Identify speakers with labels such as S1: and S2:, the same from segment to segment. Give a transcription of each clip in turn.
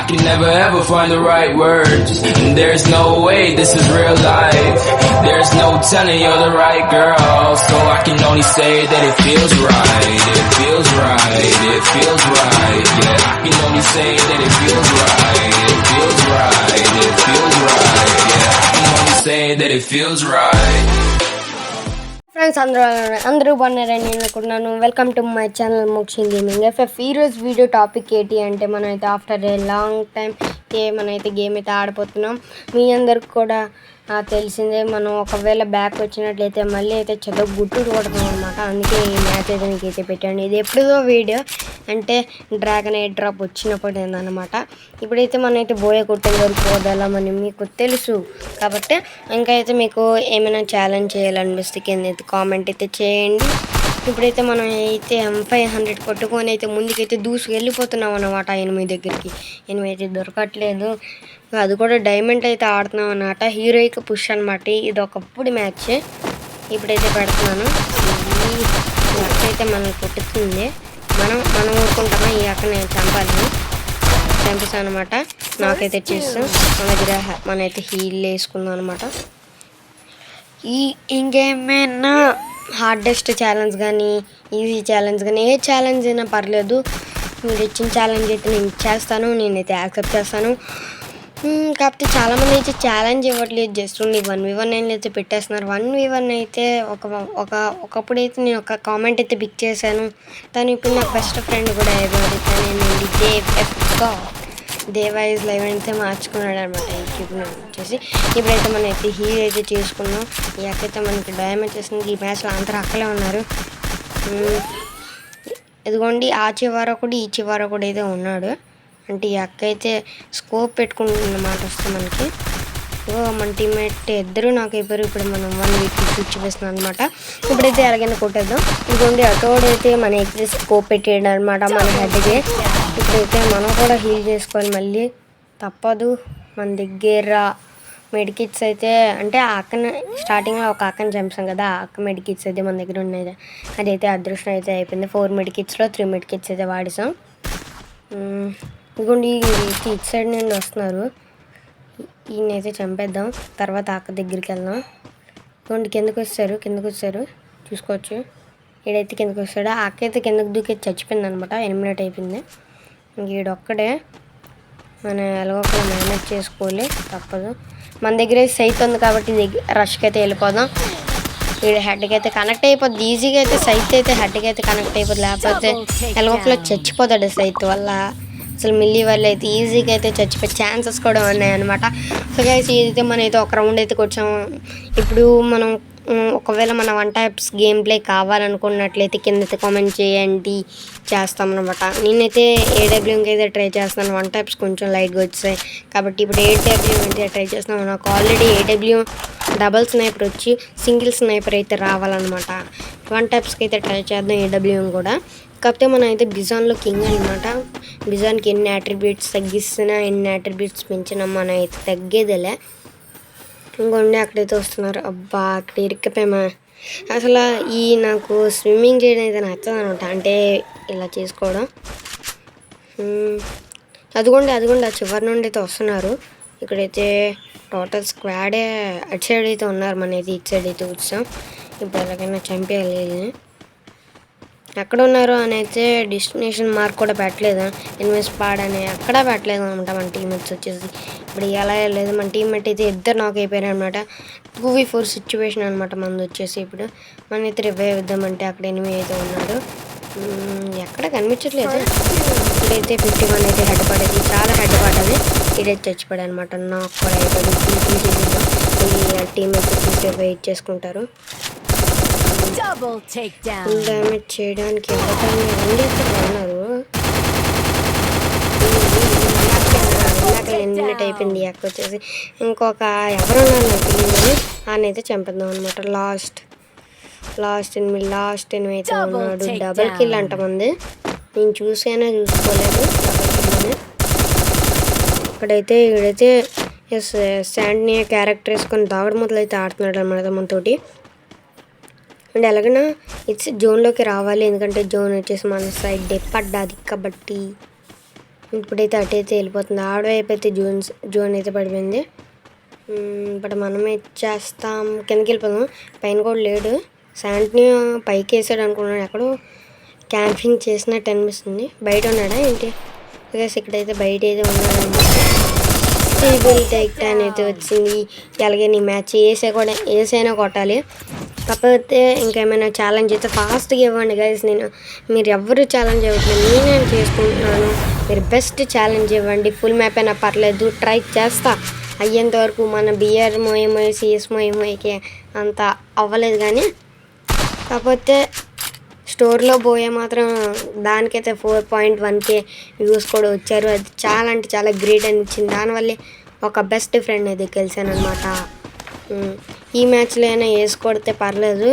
S1: I can never ever find the right words, and there's no way this is real life. There's no telling you're the right girl, so I can only say that it feels right. It feels right, it feels right. Yeah, I can only say that it feels right. It feels right, it feels right. Yeah, I can only say that it feels right.
S2: Friends అందరూ బాగున్నారని నేను అనుకుంటున్నాను. Welcome to my channel మోక్షింగ్ gaming FF. ఈరోజు video topic ఏంటి అంటే మనమైతే after a long time మనమైతే గేమ్ అయితే ఆడిపోతున్నాం. మీ అందరికి కూడా తెలిసిందే, మనం ఒకవేళ బ్యాక్ వచ్చినట్లయితే మళ్ళీ అయితే చదువు గుర్తుడు కొడతాం అనమాట. అందుకే ఈ మ్యాచ్ అయితే మీకు అయితే పెట్టండి. ఇది ఎప్పుడో వీడియో అంటే డ్రాగన్ ఎయిర్ డ్రాప్ వచ్చినప్పుడు ఏందనమాట. ఇప్పుడైతే మనమైతే బోయ కొట్టే వరకు వదలమని మీకు తెలుసు కాబట్టి ఇంకా అయితే మీకు ఏమైనా ఛాలెంజ్ చేయాలనిపిస్తే కింద అయితే కామెంట్ అయితే చేయండి. ఇప్పుడైతే మనం అయితే M500 కొట్టుకొని అయితే ముందుకైతే దూసుకు వెళ్ళిపోతున్నాం అన్నమాట. ఎనిమిది దగ్గరికి అయితే దొరకట్లేదు. అది కూడా డైమండ్ అయితే ఆడుతున్నాం అన్నమాట. హీరోయిక్ పుష్ అనమాట. ఇది ఒకప్పుడు మ్యాచ్. ఇప్పుడైతే పెడుతున్నాను. ఈ మ్యాచ్ అయితే మనల్ని కొట్టుతుంది. మనం ఊరుకుంటామా? ఈ అక్కని చంపేసాను అనమాట. నాకైతే చేస్తాం మన దగ్గర మనైతే హీల్ వేసుకుందాం అనమాట. ఇంకేమైనా హార్డెస్ట్ ఛాలెంజ్ కానీ ఈజీ ఛాలెంజ్ కానీ ఏ ఛాలెంజ్ అయినా పర్లేదు, మీరు ఇచ్చిన ఛాలెంజ్ అయితే నేను చేస్తాను, నేనైతే యాక్సెప్ట్ చేస్తాను. కాకపోతే చాలామంది అయితే ఛాలెంజ్ ఇవ్వట్లేదు, జస్ట్ ఓన్లీ 1v1 అయితే పెట్టేస్తున్నారు. 1v1 అయితే ఒకప్పుడైతే నేను ఒక కామెంట్ అయితే పిక్ చేశాను. తను ఇప్పుడు నాకు బెస్ట్ ఫ్రెండ్ కూడా అయిపోయింది. తను దేవాయిస్ లైవ్ అయితే మార్చుకున్నాడు అనమాట యూట్యూబ్ వచ్చేసి. ఇప్పుడైతే మనం అయితే హీల్ అయితే చేసుకున్నాం. ఈ అక్కైతే మనకి డైమండ్ చేసింది. ఈ మ్యాచ్లో అందరూ అక్కలే ఉన్నారు. ఇదిగోండి ఆ చివర కూడా ఈ చివర కూడా అయితే ఉన్నాడు. అంటే ఈ అక్క అయితే స్కోప్ పెట్టుకుంటున్నమాట. వస్తే మనకి మన టీమ్మేట్ ఇద్దరు నాకు అయిపోయారు. ఇప్పుడు మనం 1 వీక్ స్విచ్ వేస్తున్నాం అనమాట. ఇప్పుడైతే ఎలాగైనా కొట్టేద్దాం. ఇదిగోండి అటోడైతే మన అయితే స్కోప్ పెట్టేయడం అనమాట మన హెడ్కి. ఇప్పుడైతే మనం కూడా హీల్ చేసుకోవాలి, మళ్ళీ తప్పదు. మన దగ్గర మెడికిట్స్ అయితే అంటే ఆ అక్కన స్టార్టింగ్లో ఒక అక్కని చంపాం కదా, ఆ అక్క మెడికిట్స్ అయితే మన దగ్గర ఉన్నాయి. అదైతే అదృష్టం అయితే అయిపోయింది. 4 మెడికిట్స్లో 3 మెడికిట్స్ అయితే వాడేసాం. ఇదిగోండి ఇటు సైడ్ నుండి వస్తున్నారు. ఈయనైతే చంపేద్దాం, తర్వాత అక్క దగ్గరికి వెళ్దాం. ఇదిగోండి కిందకు వచ్చారు చూసుకోవచ్చు. ఈడైతే కిందకు వస్తాడు. ఆ అక్క అయితే కిందకు దూకి చచ్చిపోయింది అనమాట. ఎలిమినేట్ అయిపోయింది. ఈడొక్కడే మనం ఎలాగొక్కడే మేనేజ్ చేసుకోవాలి, తప్పదు. మన దగ్గర సైట్ ఉంది కాబట్టి రష్కి అయితే వెళ్ళిపోదాం. ఈ హెడ్కి అయితే కనెక్ట్ అయిపోద్ది ఈజీగా. అయితే సైట్ అయితే హెడ్కి అయితే కనెక్ట్ అయిపోద్ది, లేకపోతే ఎలాగొక్కలో చచ్చిపోతాడు సైట్ వల్ల. అసలు మిల్లీ వల్ల అయితే ఈజీగా అయితే చచ్చిపోయే ఛాన్సెస్ కూడా ఉన్నాయన్నమాట. సో గైస్ ఇదైతే మనం అయితే ఒక రౌండ్ అయితే కొచ్చాము. ఇప్పుడు మనం ఒకవేళ మన 1 టైప్స్ గేమ్ ప్లే కావాలనుకున్నట్లయితే కిందైతే కామెంట్ చేయండి, చేస్తామన్నమాట. నేనైతే AWMకి అయితే ట్రై చేస్తాను. 1 టైప్స్ కొంచెం లైట్గా వచ్చాయి కాబట్టి ఇప్పుడు AWM అయితే ట్రై చేస్తున్నాను. నాకు ఆల్రెడీ AWM డబుల్ స్నైపర్ వచ్చి సింగిల్ స్నైపర్ అయితే రావాలన్నమాట. 1 టైప్స్కి అయితే ట్రై చేద్దాం AWM కూడా. కాకపోతే మనం అయితే బిజాన్లో కింగ్ అనమాట. బిజాన్కి ఎన్ని అట్రిబ్యూట్స్ తగ్గిస్తున్నా ఎన్ని అట్రిబ్యూట్స్ పెంచినా మనం అయితే తగ్గేదిలే. ఇంకొండి అక్కడైతే వస్తున్నారు. అబ్బా అక్కడ ఇరుక్కుపోయామా. అసలు నాకు స్విమ్మింగ్ చేయడం అయితే నచ్చదు అనమాట, అంటే ఇలా చేసుకోవడం. అదిగోండి ఆ చివరి నుండి అయితే వస్తున్నారు. ఇక్కడైతే టోటల్ స్క్వాడే అటు సైడ్ అయితే ఉన్నారు, మన అయితే ఇటు సైడ్ అయితే వచ్చాం. ఇప్పుడు ఎలాగైనా చంపేయాలి. ఎక్కడ ఉన్నారు అని అయితే డెస్టినేషన్ మార్క్ కూడా పెట్టలేదు, ఎనిమిస్ పాడ్ అని ఎక్కడా పెట్టలేదు అనమాట మన టీమ్మేట్స్ వచ్చేసి. ఇప్పుడు ఎలా లేదు, మన టీమ్మేట్ అయితే ఇద్దరు నాకు అయిపోయారు అనమాట. 2v4 సిచ్యువేషన్ అనమాట మనది వచ్చేసి. ఇప్పుడు మన అయితే రివైవ్ ఇద్దామంటే అక్కడ ఎనిమిది అయితే ఉన్నాడు, ఎక్కడ కనిపించట్లేదు. ఇప్పుడైతే 51 అయితే హెడ్ పడేది, చాలా హెడ్ పడ్డది. ఇదైతే చచ్చిపోయాడు అనమాట. నాకు కూడా అయిపోయింది. టీమ్మేట్స్ వచ్చేసి వెయిట్ చేసుకుంటారు. డ్యామేజ్ చేయడానికి ఉన్నారు. ఎలిమినేట్ అయిపోయింది అక్క వచ్చేసి. ఇంకొక ఎవరున్నారు నాకు తెలియదు, ఆయనైతే చంపేద్దాం అనమాట. లాస్ట్ ఎనిమిది అయితే ఉన్నాడు. డబుల్ కిల్ అంటమంది. నేను చూసుకోలేదు డబుల్ కిల్. ఇక్కడైతే శాండ్ని క్యారెక్టర్ వేసుకొని దాగుడు మొదలు అయితే ఆడుతున్నాడు అనమాట మనతోటి. అండ్ ఎలాగైనా జోన్లోకి రావాలి, ఎందుకంటే జోన్ వచ్చేసి మన సైడ్ పడ్డాది కాబట్టి. ఇప్పుడైతే అటైతే వెళ్ళిపోతుంది. ఆడవైపు అయితే జోన్ అయితే పడిపోయింది. ఇప్పుడు మనం చేస్తాం, కిందకి వెళ్ళిపోదాం. పైన కూడా లేడు. శాంట్ని పైకి వేసాడు అనుకున్నాడు. ఎక్కడో క్యాంపింగ్ చేసినట్టు అనిపిస్తుంది. బయట ఉన్నాడా ఏంటి? ఇక్కడైతే బయట అయితే ఉన్నాడన్నమాట. టేబుల్ టైటాన్ అయితే వచ్చింది. అలాగే నీ మ్యాచ్ ఏసైనా కొట్టాలి. కాకపోతే ఇంకేమైనా ఛాలెంజ్ అయితే ఫాస్ట్గా ఇవ్వండి గైస్. మీరు ఎవరు ఛాలెంజ్ ఇవ్వట్లేదు, నేనే చేసుకుంటున్నాను. మీరు బెస్ట్ ఛాలెంజ్ ఇవ్వండి. ఫుల్ మ్యాప్ అయినా పర్లేదు, ట్రై చేస్తా. అయ్యేంత వరకు మన బిఆర్ మోయమోయి సిఎస్ మోయమోయికి అంత అవ్వలేదు, కానీ కాకపోతే స్టోర్లో పోయే మాత్రం దానికైతే 4.1K వ్యూస్ కూడా వచ్చారు. అది చాలా అంటే చాలా గ్రేట్ అనిపించింది. దానివల్లే ఒక బెస్ట్ ఫ్రెండ్ అయితే గెలిచానమాట. ఈ మ్యాచ్లో అయినా వేసుకొడితే పర్లేదు.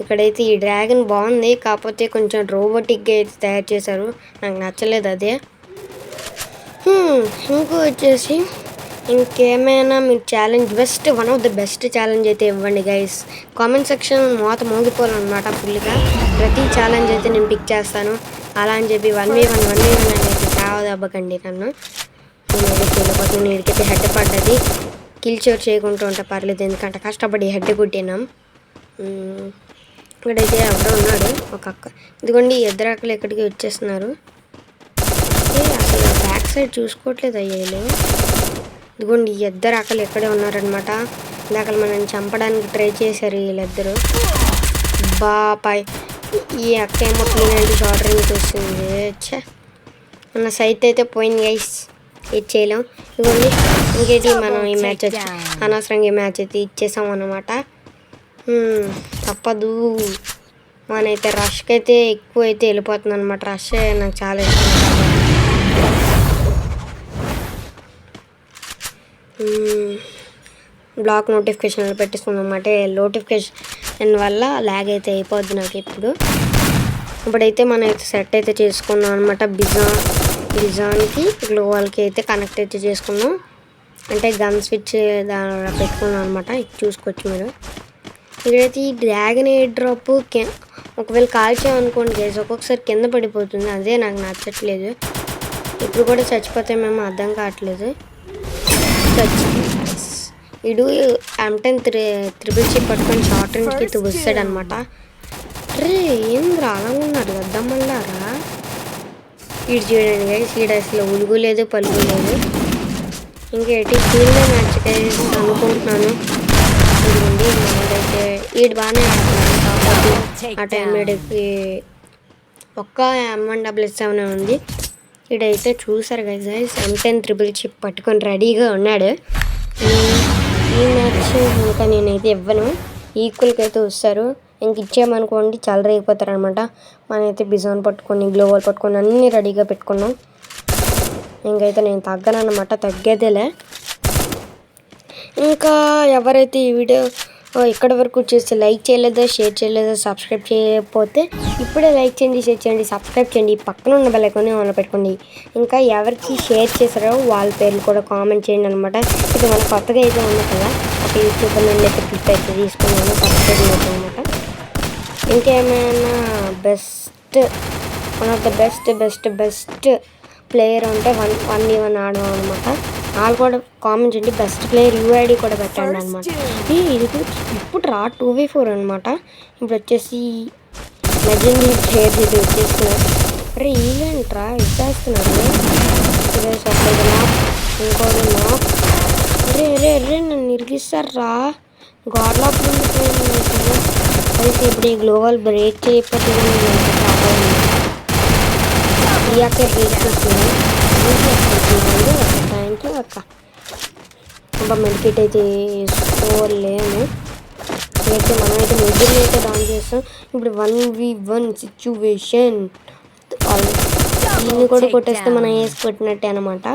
S2: ఇక్కడైతే ఈ డ్రాగన్ బాగుంది, కాకపోతే కొంచెం రోబోటిక్గా అయితే తయారు చేశారు. నాకు నచ్చలేదు అదే. ఇంకో వచ్చేసి ఇంకేమైనా మీరు challenge one of the best challenge అయితే ఇవ్వండి గైస్. కామెంట్ సెక్షన్ మోగిపోవాలన్నమాట ఫుల్గా. ప్రతి ఛాలెంజ్ అయితే నేను పిక్ చేస్తాను. అలా అని చెప్పి 1v1 అనేది కావదబ్బకండి నన్ను. నేను వీడికైతే హెడ్ పడ్డది. కిల్ షోర్ చేయకుండా ఉంటే పర్లేదు, ఎందుకంటే కష్టపడి హెడ్ కొట్టినాం. ఇక్కడైతే ఎవడో ఉన్నాడు, ఒక అక్క. ఇదిగోండి ఇద్దరు అక్కలు ఎక్కడికి వచ్చేస్తున్నారు. అసలు బ్యాక్ సైడ్ చూసుకోవట్లేదు అయ్యేలు. ఇదిగోండి ఇద్దరు అక్కలు ఎక్కడే ఉన్నారనమాట. ఇందాక మనల్ని చంపడానికి ట్రై చేశారు వీళ్ళిద్దరు. బాపాయ్ ఈ అక్క ఏమో క్లీన్ షార్ట్ రేంజ్ వస్తుంది. ఛే, మన సైట్ అయితే పోయింది గైస్, ఇది చేయలేం. ఇదిగోండి ఇంకేంటి మనం ఈ మ్యాచ్ వచ్చి అనవసరంగా ఈ మ్యాచ్ అయితే ఇచ్చేసాం అన్నమాట. తప్పదు. మనైతే రష్కి అయితే ఎక్కువ అయితే వెళ్ళిపోతుంది అనమాట. రష్ నాకు చాలా ఇష్టం. బ్లాక్ నోటిఫికేషన్ పెట్టిస్తున్నాం అన్నమాట. నోటిఫికేషన్ వల్ల ల్యాగ్ అయితే అయిపోద్ది నాకు ఇప్పుడైతే మనం అయితే సెట్ అయితే చేసుకున్నాం అనమాట. బిజాన్కి గ్లోవాల్కి అయితే కనెక్ట్ అయితే చేసుకున్నాం. అంటే గన్ స్విచ్ దాని పెట్టుకున్నాం అనమాట. ఇది చూసుకోవచ్చు మీరు. ఇక్కడైతే ఈ డ్రాగన్ ఎయిర్ డ్రాప్ ఒకవేళ కాల్చామనుకోండి గైస్, ఒక్కొక్కసారి కింద పడిపోతుంది. అదే నాకు నచ్చట్లేదు. ఇప్పుడు కూడా చచ్చిపోతే మేము అర్థం కావట్లేదు. ఇడు M10 త్రిబుల్ చిప్ పట్టుకొని షార్ట్ రేంజ్కి అయితే వస్తాడు అనమాట. రే ఏంద్రా అలా ఉన్నారు వద్దమ్మల్లారా. ఇటు చూడండి గైస్, ఈడ అసలు ఉలుగు లేదు పలుగు లేదు. ఇంకేంటి ఫీల్డ్ మ్యాచ్కి అనుకుంటున్నాను. ఇదిగోండి మనకైతే ఈడు బాగానే ఆడుతున్నాను. కాకపోతే ఆ టైం వీడికి ఒక్క M177 ఉంది. ఈడైతే చూసారు గైస్, M10 త్రిబుల్ చిప్ పట్టుకొని రెడీగా ఉన్నాడు. ఈ మ్యాచ్ ఇంకా నేనైతే ఇవ్వను. ఈక్వల్కి అయితే వస్తారు. ఇంక ఇచ్చామనుకోండి చల్లరైపోతారు అనమాట. మనమైతే బిజాన్ పట్టుకొని గ్లోవల్ పట్టుకొని అన్నీ రెడీగా పెట్టుకున్నాం. ఇంకైతే నేను తగ్గనమాట, తగ్గేదేలే. ఇంకా ఎవరైతే ఈ వీడియో ఇక్కడ వరకు చూస్తే లైక్ చేయలేదో, షేర్ చేయలేదో, సబ్స్క్రైబ్ చేయకపోతే ఇప్పుడే లైక్ చేయండి, షేర్ చేయండి, సబ్స్క్రైబ్ చేయండి. పక్కన ఉన్న బెల్ ఐకాన్ ఆన్ పెట్టుకోండి. ఇంకా ఎవరికి షేర్ చేశారో వాళ్ళ పేర్లు కూడా కామెంట్ చేయండి అనమాట. ఇది మన కొత్తగా అయితే ఉంది కదా, ఒక యూట్యూబర్ నుండి అయితే క్లిప్ అయితే తీసుకున్నాను, సబ్స్క్రైబ్ చేయండి అనమాట. ఇంకేమైనా one of the best player అంటే 1v1 ఆడడం అనమాట. వాళ్ళు కూడా కామెంట్ చేయండి. బెస్ట్ ప్లేయర్ యూఐడి కూడా పెట్టండి అనమాట. ఇది ఇప్పుడు 2v4 అనమాట. ఇప్పుడు వచ్చేసి లెజెండరీ ప్లేయర్స్ ఇది వచ్చేస్తున్నారు. అరే ఈవెంట్రా ఇచ్చేస్తున్నారు. ఇంకోటి నాక్. అరే నన్ను ఇరిగిస్తారా, గాడ్లాక్ అయితే ఇప్పుడు ఈ గ్లోవల్ బ్రేక్ చేయకపోతే ఈ అక్క బ్రేక్ చేస్తుంది. థ్యాంక్ యూ అక్క. ఇంకా మెడికేట్ అయితే వేసుకోలేము. అయితే మనమైతే ముగ్గురిని అయితే డౌన్ చేస్తాం. ఇప్పుడు 1v1 సిచ్యువేషన్. దీన్ని కూడా కొట్టేస్తే మనం వేసి కొట్టినట్టే అనమాట.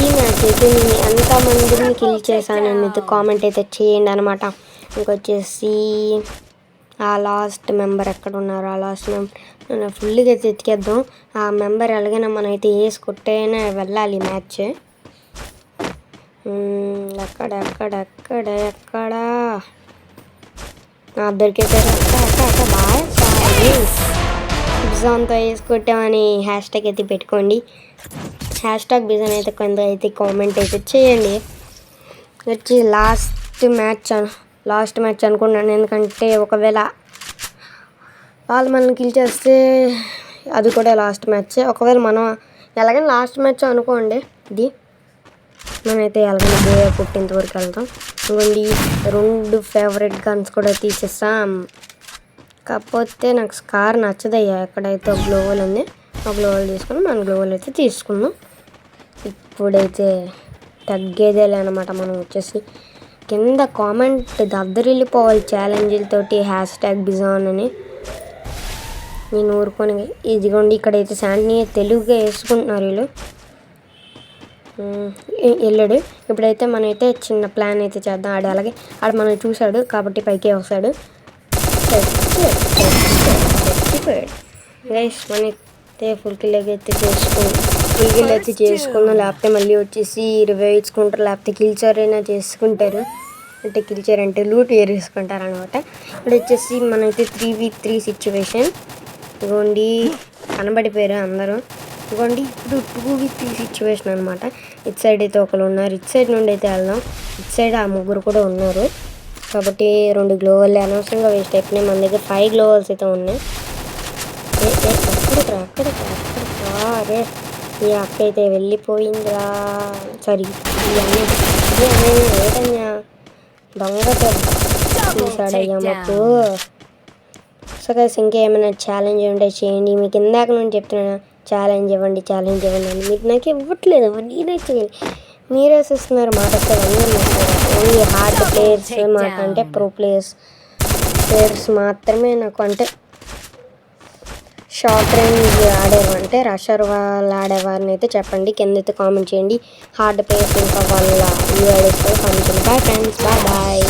S2: ఈ మ్యాచ్ అయితే నేను ఎంతమందిని కిల్ చేశాననేది కామెంట్ అయితే చేయండి అనమాట. ఇంకొచ్చేసి ఆ లాస్ట్ మెంబర్ ఎక్కడ ఉన్నారు, ఆ లాస్ట్ మెంబర్ ఫుల్గా అయితే ఎతికేద్దాం. ఆ మెంబర్ ఎలాగైనా మనం అయితే వేసి కొట్టైనా వెళ్ళాలి మ్యాచ్. ఎక్కడ దొరికేసారు. బాగా బిజాన్తో వేసుకొట్టామని హ్యాష్ ట్యాగ్ అయితే పెట్టుకోండి. హ్యాష్ ట్యాగ్ బిజాన్ అయితే కొంత అయితే కామెంట్ అయితే చేయండి. వచ్చి లాస్ట్ మ్యాచ్ అనుకున్నాను. ఎందుకంటే ఒకవేళ వాళ్ళు మనల్ని కిల్ చేస్తే అది కూడా లాస్ట్ మ్యాచ్. ఒకవేళ మనం ఎలాగైనా లాస్ట్ మ్యాచ్ అనుకోండి. ఇది మనమైతే ఎలాగైనా బోయా పుట్టినంత వరకు వెళ్తాం. ఇవ్వండి 2 ఫేవరెట్ గన్స్ కూడా తీసేస్తాం. కాకపోతే నాకు స్కార్ నచ్చదయ్యా. ఎక్కడైతే గ్లోవల్ ఉంది ఆ గ్లోవల్ తీసుకుని మన గ్లోవల్ అయితే తీసుకున్నాం. ఇప్పుడైతే తగ్గేదేలే అనమాట. మనం వచ్చేసి కింద కామెంట్ దద్దరిల్లిపోవాలి ఛాలెంజ్లతోటి హ్యాష్ ట్యాగ్ బిజాన్ అని. నేను ఊరుకొని ఇదిగోండి ఇక్కడైతే శాండ్ని తెలుగుగా వేసుకుంటున్నారు వీళ్ళు. వెళ్ళాడు. ఇప్పుడైతే మనమైతే చిన్న ప్లాన్ అయితే చేద్దాం. అలాగే మనం చూశాడు కాబట్టి పైకే వస్తాడు. గైస్ మనైతే ఫుల్ కిల్ అయితే చేసుకుందాం. లేకపోతే మళ్ళీ వచ్చేసి రివైవ్ ఇచ్చుకుంటారు, లేకపోతే కిల్చర్ అయినా చేసుకుంటారు. అంటే కిల్చర్ అంటే లూట్ ఏరేసుకుంటారు అనమాట. ఇప్పుడు వచ్చేసి మనైతే 3v3 సిచ్యువేషన్. ఇదిగోండి కనబడిపోయారు అందరూ. ఇదిగోండి ఇప్పుడు 2v3 సిచ్యువేషన్ అనమాట. ఇటు సైడ్ అయితే ఒకరు ఉన్నారు, ఇటు సైడ్ నుండి అయితే వెళ్దాం. ఇటు సైడ్ ఆ ముగ్గురు కూడా ఉన్నారు. కాబట్టి 2 గ్లోవల్ అనవసరంగా వేస్ట్ అయిపోయినాయి. మన దగ్గర 5 గ్లోవల్స్ అయితే ఉన్నాయి. అక్కడ అరే ఈ అక్క అయితే వెళ్ళిపోయిందిరా. సారీ ఈ అన్నయ్య దొంగ తీసాడయ్యా మాకు. సో గైస్ ఇంకేమైనా ఛాలెంజ్ ఉంటే చేయండి. మీకు ఇందాక నుండి చెప్తున్నా ఛాలెంజ్ ఇవ్వండి అని. మీకు నాకు ఇవ్వట్లేదు, నేనే చేయాలి. మీరే చూస్తున్నారు మాట. ఓన్లీ హార్డ్ ప్లేయర్స్ మాట అంటే ప్రో ప్లేయర్స్ మాత్రమే నాకు అంటే షార్ట్ రేంజ్ ఆడేవారు అంటే రషర్ వాళ్ళు ఆడేవారిని అయితే చెప్పండి, కింద అయితే కామెంట్ చేయండి. హార్డ్ ప్లేయర్స్ ఇంకా వాళ్ళ ఈ ఆడేస్తారు కామెంట్ చేయండి. Bye friends, bye.